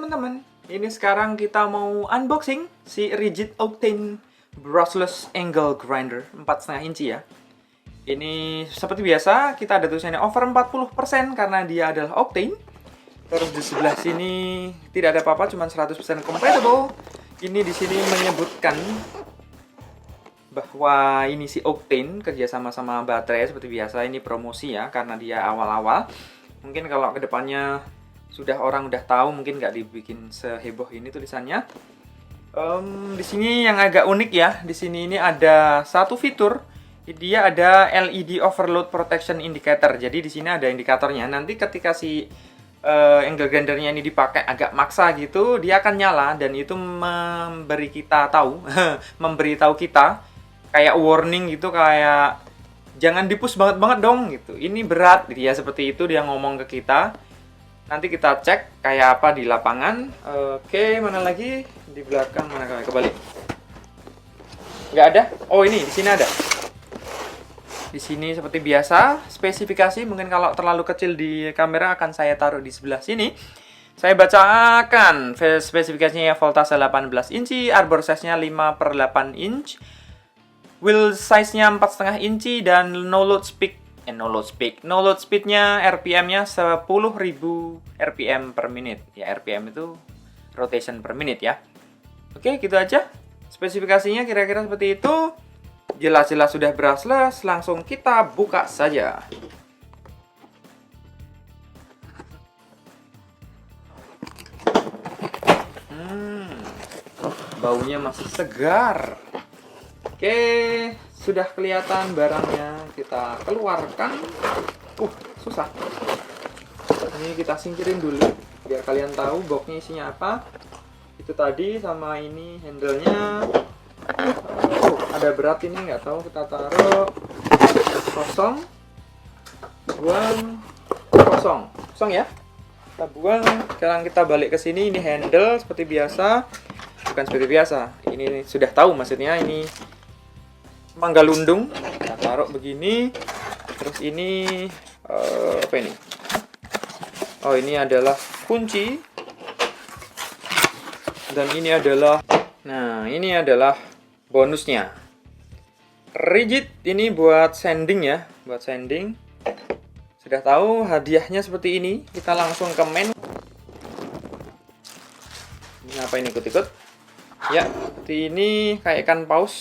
teman-teman, ini sekarang kita mau unboxing si Rigid Octane Brushless Angle Grinder 4,5 inci ya. Ini seperti biasa, kita ada tulisannya over 40% karena dia adalah Octane. Terus di sebelah sini tidak ada apa-apa, cuma 100% compatible. Ini di sini menyebutkan bahwa ini si Octane kerja sama baterai seperti biasa. Ini promosi ya, karena dia awal-awal. Mungkin kalau kedepannya orang udah tahu, mungkin nggak dibikin seheboh ini tulisannya. Di sini yang agak unik ya, di sini ini ada satu fitur, dia ada LED Overload Protection Indicator. Jadi di sini ada indikatornya. Nanti ketika si angle grindernya ini dipakai agak maksa gitu, dia akan nyala dan itu memberi kita tahu, memberitahu kita kayak warning gitu, kayak jangan dipush banget dong gitu. Ini berat, dia seperti itu dia ngomong ke kita. Nanti kita cek kayak apa di lapangan. Oke, mana lagi? Di belakang mana, kembali? Nggak ada? Oh, ini di sini ada. Di sini seperti biasa, spesifikasi mungkin kalau terlalu kecil di kamera akan saya taruh di sebelah sini. Saya bacakan spesifikasinya: voltase 18 inci, arbor size-nya 5/8 inch, wheel size-nya 4,5 inci, dan no load speed-nya RPM-nya 10.000 RPM per menit. Ya, RPM itu rotation per menit ya. Oke, gitu aja. Spesifikasinya kira-kira seperti itu. Jelas-jelas sudah brushless, langsung kita buka saja. Baunya masih segar. Oke, sudah kelihatan barangnya, kita keluarkan. Susah. Ini kita singkirin dulu biar kalian tahu boxnya isinya apa. Itu tadi sama ini handle-nya. Ada berat ini, nggak tahu, kita taruh. Kosong. Buang. Kosong ya. Kita buang. Sekarang kita balik ke sini. Ini handle seperti biasa. Bukan seperti biasa. Ini sudah tahu maksudnya, ini manggalundung. Kita taruh begini. Terus ini apa ini? Oh, ini adalah kunci. Dan ini adalah, ini adalah bonusnya. Rigid ini buat sanding ya, buat sanding. Sudah tahu hadiahnya seperti ini. Kita langsung ke menu. Ini apa ini, ikut-ikut? Ya, seperti ini kayak ikan paus.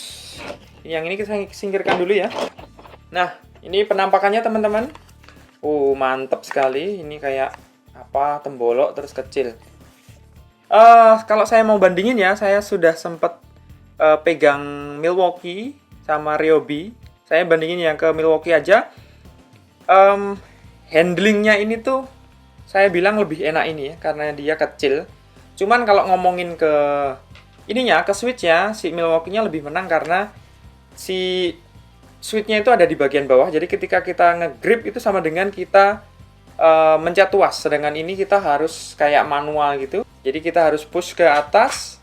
Yang ini kita singkirkan dulu ya. Nah, ini penampakannya teman-teman. Mantap sekali. Ini kayak apa, tembolok terus kecil. Kalau saya mau bandingin ya, saya sudah sempat pegang Milwaukee sama Ryobi. Saya bandingin yang ke Milwaukee aja. Handlingnya ini tuh saya bilang lebih enak ini ya, karena dia kecil. Cuman kalau ngomongin ke ininya, ke switch-nya, si Milwaukee-nya lebih menang karena si switch-nya itu ada di bagian bawah. Jadi ketika kita nge-grip itu sama dengan kita mencet tuas. Sedangkan ini kita harus kayak manual gitu. Jadi kita harus push ke atas,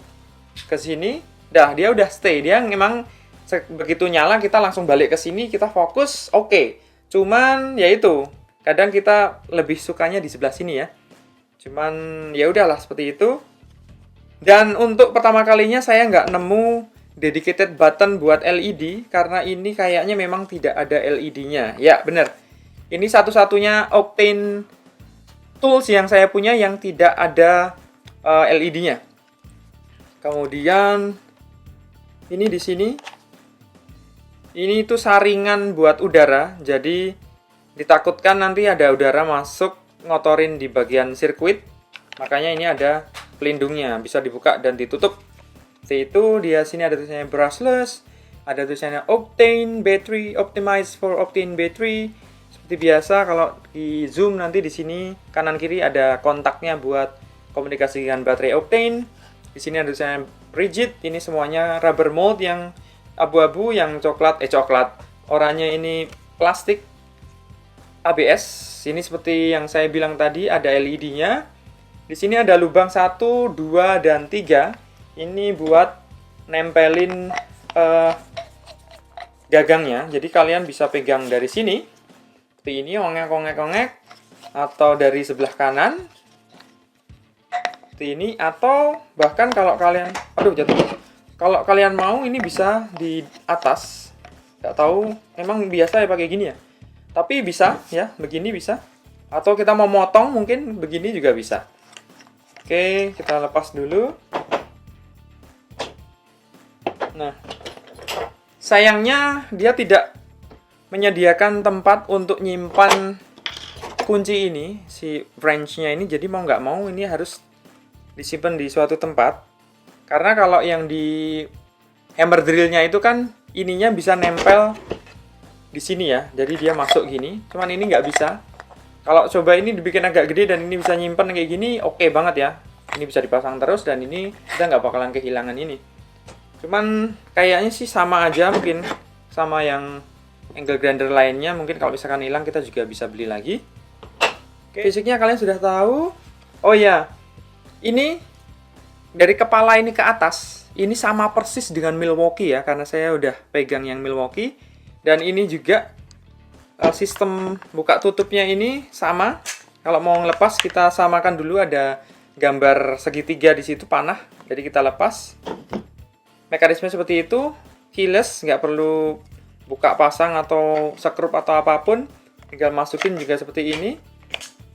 ke sini. Dia udah stay. Dia memang begitu nyala kita langsung balik ke sini, kita fokus. Oke. Cuman ya itu, kadang kita lebih sukanya di sebelah sini ya. Cuman ya udahlah seperti itu. Dan untuk pertama kalinya saya nggak nemu dedicated button buat LED karena ini kayaknya memang tidak ada LED-nya. Ya, benar. Ini satu-satunya Octane tools yang saya punya yang tidak ada LED-nya. Kemudian ini di sini. Ini itu saringan buat udara. Jadi ditakutkan nanti ada udara masuk ngotorin di bagian sirkuit. Makanya ini ada pelindungnya, bisa dibuka dan ditutup. Seperti itu. Di sini ada tulisannya brushless, ada tulisannya Octane battery, optimized for Octane battery. Seperti biasa kalau di zoom nanti di sini kanan kiri ada kontaknya buat komunikasi dengan baterai Octane. Di sini ada tulisannya rigid. Ini semuanya rubber mold, yang abu-abu, yang coklat. Oranye ini plastik ABS. Ini seperti yang saya bilang tadi, ada LED-nya. Di sini ada lubang 1, 2, dan 3. Ini buat nempelin gagangnya. Jadi kalian bisa pegang dari sini. Seperti ini, ongek-ongek. Atau dari sebelah kanan. Seperti seperti ini, atau bahkan kalau kalian, aduh jatuh, kalau kalian mau ini bisa di atas. Nggak tahu, emang biasa ya pakai gini ya, tapi bisa ya, begini bisa, atau kita mau motong mungkin begini juga bisa. Oke, kita lepas dulu. Nah, sayangnya dia tidak menyediakan tempat untuk nyimpan kunci ini, si wrench-nya ini. Jadi mau nggak mau ini harus disimpan di suatu tempat. Karena kalau yang di hammer drill-nya itu kan ininya bisa nempel di sini ya. Jadi dia masuk gini. Cuman ini nggak bisa. Kalau coba ini dibikin agak gede dan ini bisa nyimpan kayak gini, oke banget ya. Ini bisa dipasang terus dan ini kita nggak bakalan kehilangan ini. Cuman kayaknya sih sama aja, mungkin sama yang angle grinder lainnya. Mungkin kalau misalkan hilang kita juga bisa beli lagi. Oke, basicnya kalian sudah tahu. Oh ya, ini dari kepala ini ke atas, ini sama persis dengan Milwaukee ya, karena saya udah pegang yang Milwaukee. Dan ini juga sistem buka tutupnya ini sama. Kalau mau ngelepas kita samakan dulu, ada gambar segitiga di situ panah. Jadi kita lepas. Mekanisme seperti itu, keyless, nggak perlu buka pasang atau sekrup atau apapun. Tinggal masukin juga seperti ini.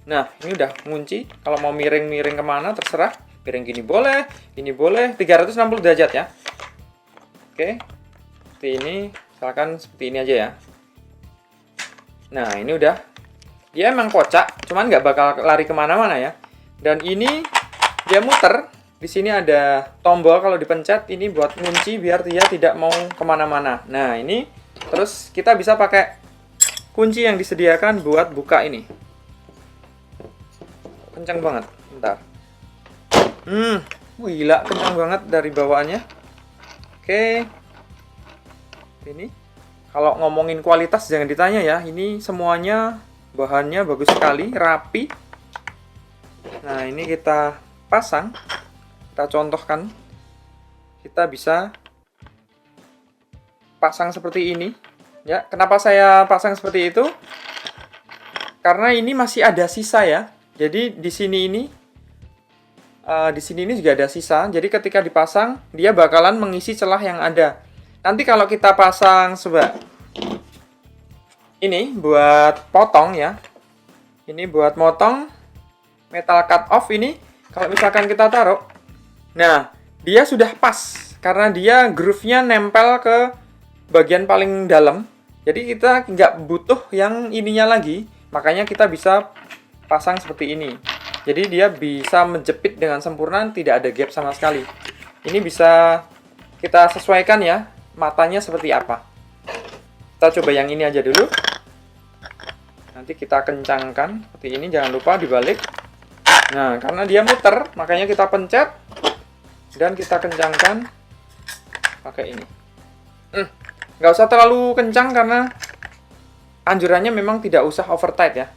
Nah, ini udah ngunci. Kalau mau miring-miring kemana terserah. Miring gini boleh, 360 derajat ya. Oke, seperti ini, misalkan seperti ini aja ya. Nah, ini udah. Dia emang kocak, cuman nggak bakal lari kemana-mana ya. Dan ini dia muter. Di sini ada tombol, kalau dipencet ini buat ngunci biar dia tidak mau kemana-mana. Nah, ini terus kita bisa pakai kunci yang disediakan buat buka ini. Kencang banget, bentar. Gila, kencang banget dari bawaannya. Oke. Ini kalau ngomongin kualitas jangan ditanya ya. Ini semuanya bahannya bagus sekali, rapi. Nah, ini kita pasang. Kita contohkan. Kita bisa pasang seperti ini. Ya, kenapa saya pasang seperti itu? Karena ini masih ada sisa ya. Jadi di sini ini juga ada sisa. Jadi ketika dipasang, dia bakalan mengisi celah yang ada. Nanti kalau kita pasang ini buat potong ya. Ini buat motong metal cut off ini. Kalau misalkan kita taruh, nah dia sudah pas karena dia groove-nya nempel ke bagian paling dalam. Jadi kita nggak butuh yang ininya lagi. Makanya kita bisa pasang seperti ini. Jadi dia bisa menjepit dengan sempurna, tidak ada gap sama sekali. Ini bisa kita sesuaikan ya, matanya seperti apa. Kita coba yang ini aja dulu. Nanti kita kencangkan seperti ini, jangan lupa dibalik. Nah, karena dia muter, makanya kita pencet dan kita kencangkan pakai ini. Nggak usah terlalu kencang karena anjurannya memang tidak usah over tight ya.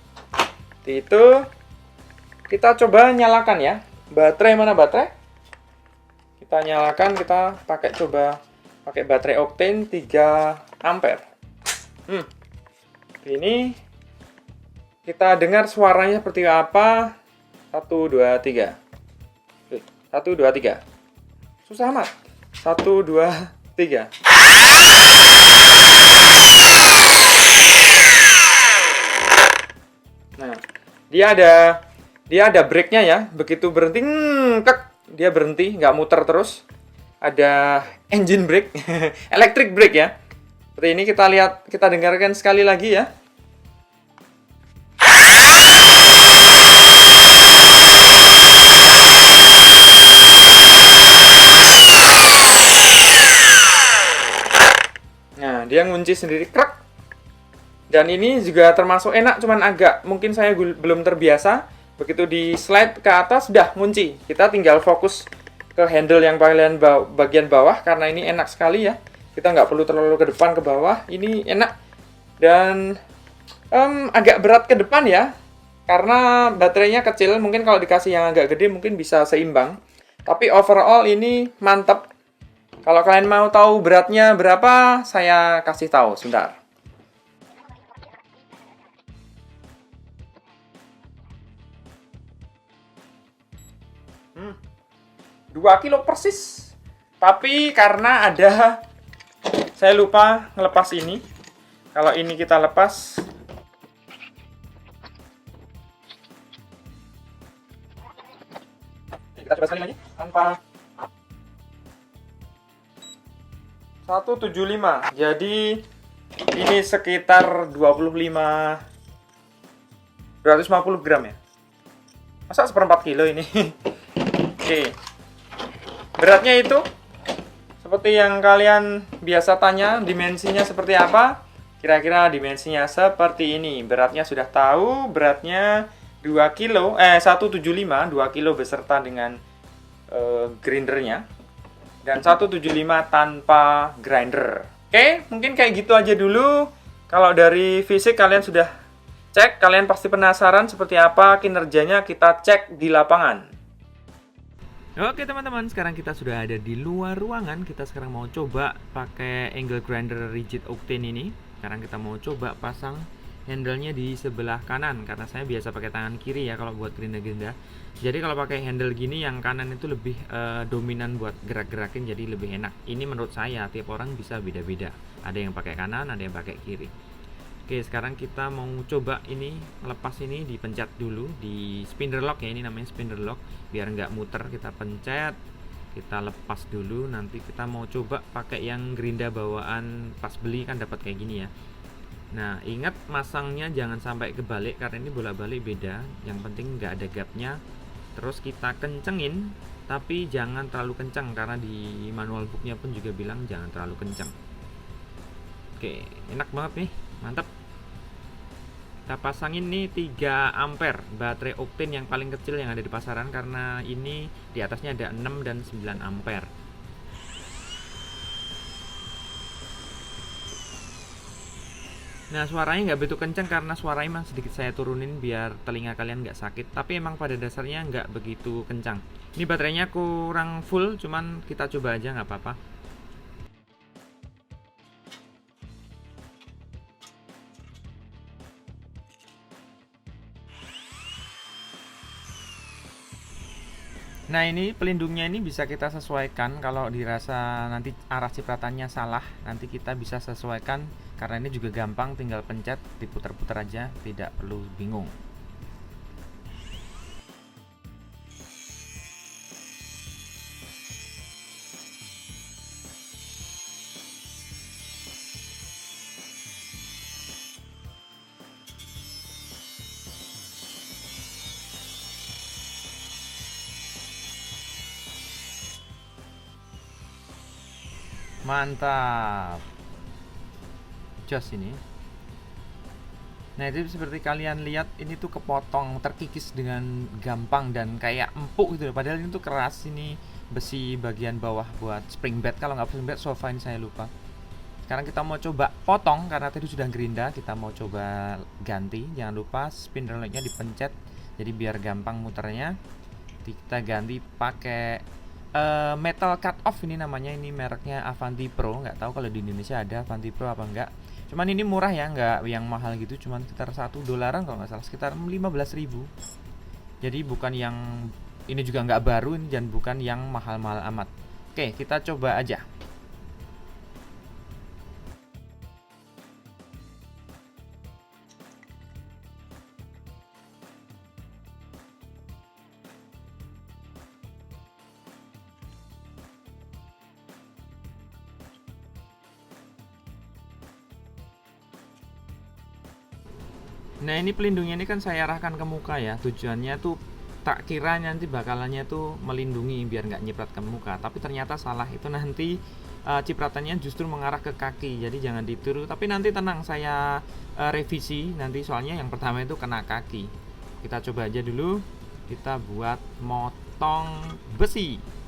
Itu kita coba nyalakan ya. Baterai mana baterai? Kita nyalakan, kita coba pakai baterai Octane 3 ampere. Ini kita dengar suaranya seperti apa. 1 2 3. 1 2 3. Susah amat. 1 2 3. Nah, dia ada breaknya ya. Begitu berhenti, dia berhenti, nggak muter terus. Ada engine brake, electric brake ya. Seperti ini kita lihat, kita dengarkan sekali lagi ya. Nah, dia ngunci sendiri, krek. Dan ini juga termasuk enak, cuman agak mungkin saya belum terbiasa. Begitu di slide ke atas, sudah ngunci. Kita tinggal fokus ke handle yang bagian bawah, karena ini enak sekali ya. Kita nggak perlu terlalu ke depan, ke bawah. Ini enak. Dan agak berat ke depan ya, karena baterainya kecil. Mungkin kalau dikasih yang agak gede, mungkin bisa seimbang. Tapi overall ini mantap. Kalau kalian mau tahu beratnya berapa, saya kasih tahu. Sebentar. 2 kilo persis. Tapi karena ada, saya lupa ngelepas ini. Kalau ini kita lepas, kita coba sekali lagi tanpa 175. Jadi ini sekitar 250 gram ya. Masa seperempat kilo ini? Oke. Beratnya itu seperti yang kalian biasa tanya, dimensinya seperti apa? Kira-kira dimensinya seperti ini. Beratnya sudah tahu, beratnya 2 kilo, 175, 2 kilo beserta dengan grindernya. Dan 175 tanpa grinder. Oke, mungkin kayak gitu aja dulu. Kalau dari fisik kalian sudah cek, kalian pasti penasaran seperti apa kinerjanya, kita cek di lapangan. Oke teman-teman, sekarang kita sudah ada di luar ruangan. Kita sekarang mau coba pakai angle grinder rigid octane ini. Sekarang kita mau coba pasang handle-nya di sebelah kanan, karena saya biasa pakai tangan kiri ya kalau buat gerinda-gerinda. Jadi kalau pakai handle gini yang kanan itu lebih dominan buat gerak-gerakin, jadi lebih enak. Ini menurut saya, tiap orang bisa beda-beda. Ada yang pakai kanan, ada yang pakai kiri. Oke, sekarang kita mau coba ini, lepas ini, dipencet dulu di spinner lock ya, ini namanya spinner lock, biar nggak muter. Kita pencet, kita lepas dulu. Nanti kita mau coba pakai yang gerinda bawaan, pas beli kan dapat kayak gini ya. Nah, ingat masangnya jangan sampai kebalik karena ini bolak-balik beda. Yang penting nggak ada gapnya. Terus kita kencengin, tapi jangan terlalu kencang karena di manual booknya pun juga bilang jangan terlalu kencang. Oke, enak banget nih, mantap. Kita pasangin nih 3 ampere baterai octane yang paling kecil yang ada di pasaran, karena ini di atasnya ada 6 dan 9 ampere. Nah, suaranya nggak begitu kencang karena suaranya emang sedikit saya turunin biar telinga kalian nggak sakit. Tapi emang pada dasarnya nggak begitu kencang. Ini baterainya kurang full, cuman kita coba aja nggak apa-apa. Nah, ini pelindungnya ini bisa kita sesuaikan. Kalau dirasa nanti arah cipratannya salah, nanti kita bisa sesuaikan. Karena ini juga gampang, tinggal pencet, diputar-putar aja, tidak perlu bingung. Mantap, jos ini. Nah, itu seperti kalian lihat, ini tuh kepotong, terkikis dengan gampang dan kayak empuk gitu. Padahal ini tuh keras, ini besi bagian bawah buat spring bed. Kalau nggak spring bed, sofa ini saya lupa. Sekarang kita mau coba potong karena tadi sudah gerinda, kita mau coba ganti. Jangan lupa spindle lock-nya dipencet, jadi biar gampang muternya. Kita ganti pakai metal cut off, ini namanya, ini mereknya Avanti Pro. Nggak tahu kalau di Indonesia ada Avanti Pro apa enggak. Cuman ini murah ya, nggak yang mahal gitu, cuman sekitar $1 kalau nggak salah, sekitar 15.000. Jadi bukan yang, ini juga nggak baru ini, dan bukan yang mahal-mahal amat. Oke, kita coba aja. Nah, ini pelindungnya ini kan saya arahkan ke muka ya. Tujuannya tuh tak kira nanti bakalannya tuh melindungi biar nggak nyiprat ke muka, tapi ternyata salah. Itu nanti cipratannya justru mengarah ke kaki. Jadi jangan ditiru. Tapi nanti tenang, saya revisi nanti, soalnya yang pertama itu kena kaki. Kita coba aja dulu. Kita buat motong besi.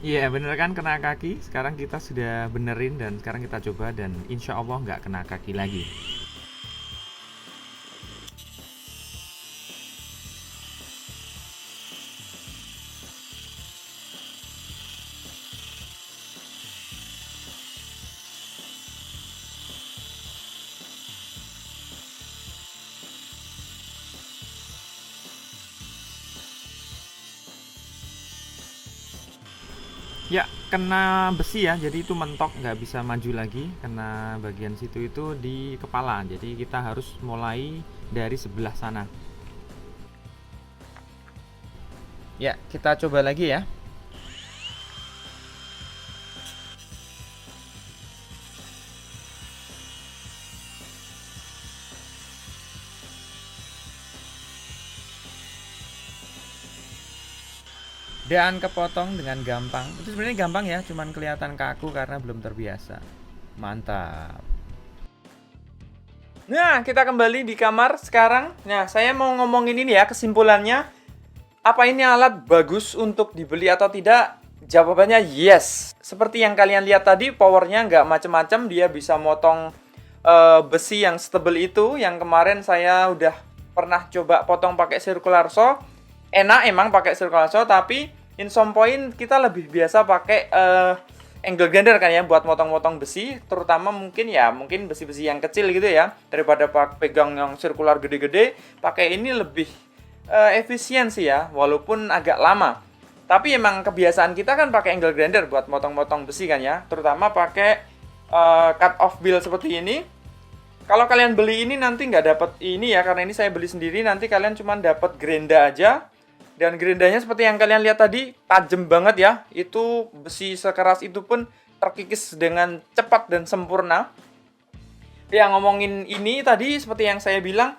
Iya, bener kan, kena kaki. Sekarang kita sudah benerin dan sekarang kita coba dan insya Allah nggak kena kaki lagi. Ya, kena besi ya, jadi itu mentok, nggak bisa maju lagi. Kena bagian situ itu di kepala, jadi kita harus mulai dari sebelah sana. Ya, kita coba lagi ya. Dan kepotong dengan gampang. Itu sebenarnya gampang ya, cuman kelihatan kaku karena belum terbiasa. Mantap. Nah, kita kembali di kamar sekarang. Nah, saya mau ngomongin ini ya, kesimpulannya. Apa ini alat bagus untuk dibeli atau tidak? Jawabannya yes. Seperti yang kalian lihat tadi, powernya nggak macem-macem. Dia bisa motong besi yang setebel itu. Yang kemarin saya udah pernah coba potong pakai circular saw. Enak emang pakai circular saw, tapi in some point kita lebih biasa pakai angle grinder kan ya, buat motong-motong besi, terutama mungkin besi-besi yang kecil gitu ya, daripada pegang yang circular gede-gede. Pakai ini lebih efisien sih ya, walaupun agak lama. Tapi emang kebiasaan kita kan pakai angle grinder buat motong-motong besi kan ya, terutama pakai cut off bill seperti ini. Kalau kalian beli ini nanti nggak dapat ini ya, karena ini saya beli sendiri, nanti kalian cuma dapat gerinda aja. Dan gerindanya seperti yang kalian lihat tadi, tajam banget ya. Itu besi sekeras itu pun terkikis dengan cepat dan sempurna. Ya, ngomongin ini tadi seperti yang saya bilang,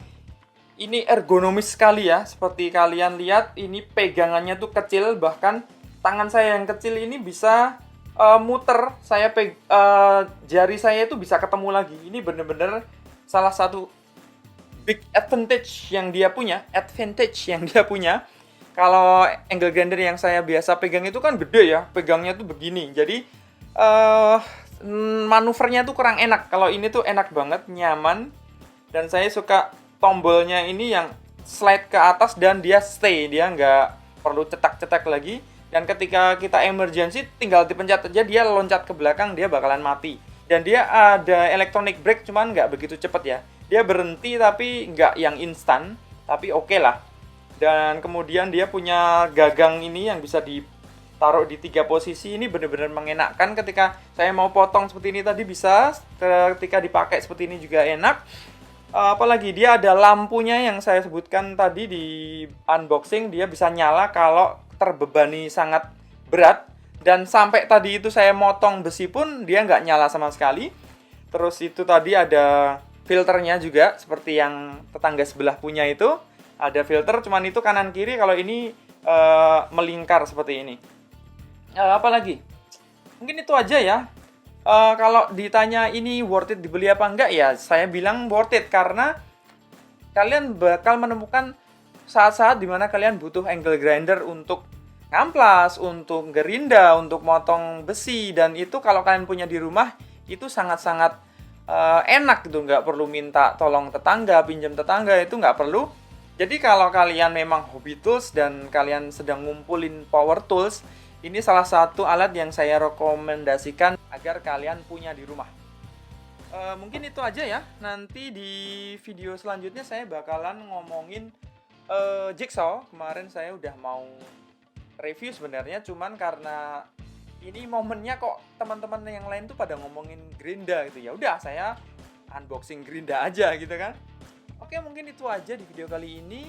ini ergonomis sekali ya. Seperti kalian lihat, ini pegangannya tuh kecil, bahkan tangan saya yang kecil ini bisa muter. Jari saya itu bisa ketemu lagi. Ini bener-bener salah satu big advantage yang dia punya. Kalau angle grinder yang saya biasa pegang itu kan gede ya, pegangnya tuh begini. Jadi manuvernya tuh kurang enak. Kalau ini tuh enak banget, nyaman. Dan saya suka tombolnya ini yang slide ke atas dan dia stay. Dia nggak perlu cetak-cetak lagi. Dan ketika kita emergency, tinggal dipencet aja, dia loncat ke belakang, dia bakalan mati. Dan dia ada electronic brake, cuman nggak begitu cepet ya. Dia berhenti tapi nggak yang instan, tapi oke lah. Dan kemudian dia punya gagang ini yang bisa ditaruh di 3 posisi. Ini benar-benar mengenakkan ketika saya mau potong seperti ini tadi bisa. Ketika dipakai seperti ini juga enak. Apalagi dia ada lampunya yang saya sebutkan tadi di unboxing. Dia bisa nyala kalau terbebani sangat berat. Dan sampai tadi itu saya motong besi pun dia nggak nyala sama sekali. Terus itu tadi ada filternya juga seperti yang tetangga sebelah punya itu. Ada filter, cuman itu kanan kiri. Kalau ini melingkar seperti ini. Apalagi? Mungkin itu aja ya. Kalau ditanya ini worth it dibeli apa enggak ya, saya bilang worth it karena kalian bakal menemukan saat-saat dimana kalian butuh angle grinder untuk ngamplas, untuk gerinda, untuk motong besi. Dan itu kalau kalian punya di rumah itu sangat-sangat enak gitu. Nggak perlu minta tolong tetangga, pinjam tetangga, itu nggak perlu. Jadi kalau kalian memang hobi tools dan kalian sedang ngumpulin power tools, ini salah satu alat yang saya rekomendasikan agar kalian punya di rumah. Mungkin itu aja ya. Nanti di video selanjutnya saya bakalan ngomongin jigsaw. Kemarin saya udah mau review sebenarnya, cuman karena ini momennya kok teman-teman yang lain tuh pada ngomongin gerinda gitu. Ya udah, saya unboxing gerinda aja gitu kan. Oke, mungkin itu aja di video kali ini.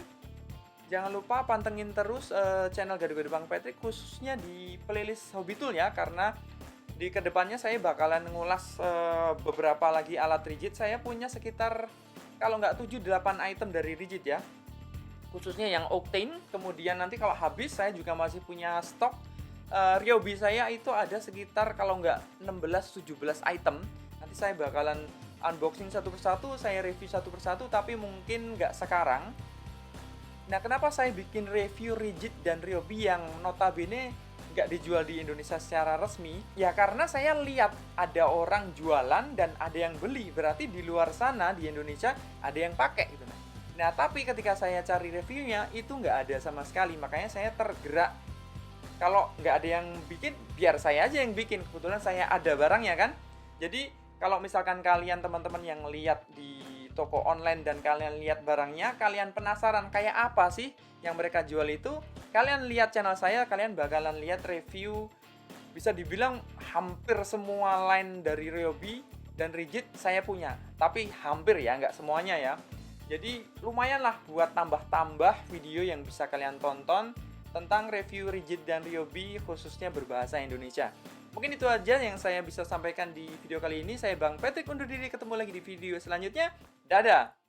Jangan lupa pantengin terus channel Gado-Gado Bang Patrick, khususnya di playlist Hobby Tool ya, karena di kedepannya saya bakalan ngulas beberapa lagi alat rigid. Saya punya sekitar kalau nggak 7-8 item dari rigid ya, khususnya yang Octane. Kemudian nanti kalau habis saya juga masih punya stok Ryobi. Saya itu ada sekitar kalau nggak 16-17 item. Nanti saya bakalan unboxing satu persatu, saya review satu persatu, tapi mungkin nggak sekarang. Nah, kenapa saya bikin review rigid dan Ryobi yang notabene nggak dijual di Indonesia secara resmi? Ya karena saya lihat ada orang jualan dan ada yang beli, berarti di luar sana di Indonesia ada yang pakai gitu. Nah, tapi ketika saya cari reviewnya itu nggak ada sama sekali, makanya saya tergerak. Kalau nggak ada yang bikin, biar saya aja yang bikin. Kebetulan saya ada barangnya kan. Jadi kalau misalkan kalian teman-teman yang lihat di toko online dan kalian lihat barangnya, kalian penasaran kayak apa sih yang mereka jual itu, kalian lihat channel saya, kalian bakalan lihat review bisa dibilang hampir semua line dari Ryobi dan Rigid saya punya. Tapi hampir ya, nggak semuanya ya. Jadi lumayan lah buat tambah-tambah video yang bisa kalian tonton tentang review Rigid dan Ryobi khususnya berbahasa Indonesia. Mungkin itu aja yang saya bisa sampaikan di video kali ini. Saya Bang Patrick undur diri, ketemu lagi di video selanjutnya. Dadah!